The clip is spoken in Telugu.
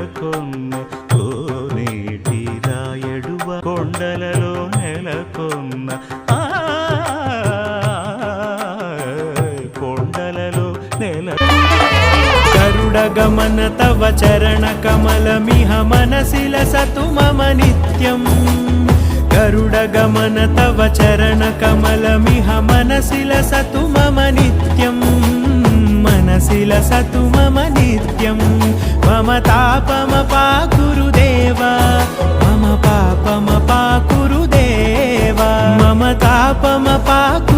నెలకొన్న కోనేటి రాయడువ కొండలలో నెలకొన్న కొండలలో నెల గరుడగమన తవ చరణ కమలమిహ మనసిల సతు మమ నిత్యం గరుడగమన తవ చరణ కమలమిహ మనసిల సతు మమ నిత్యం మనసిల సతు మమ నిత్యం మమ తాపమ పాకురుదేవా మమ పాపమ పాకురుదేవా మమ తాపమ పాకు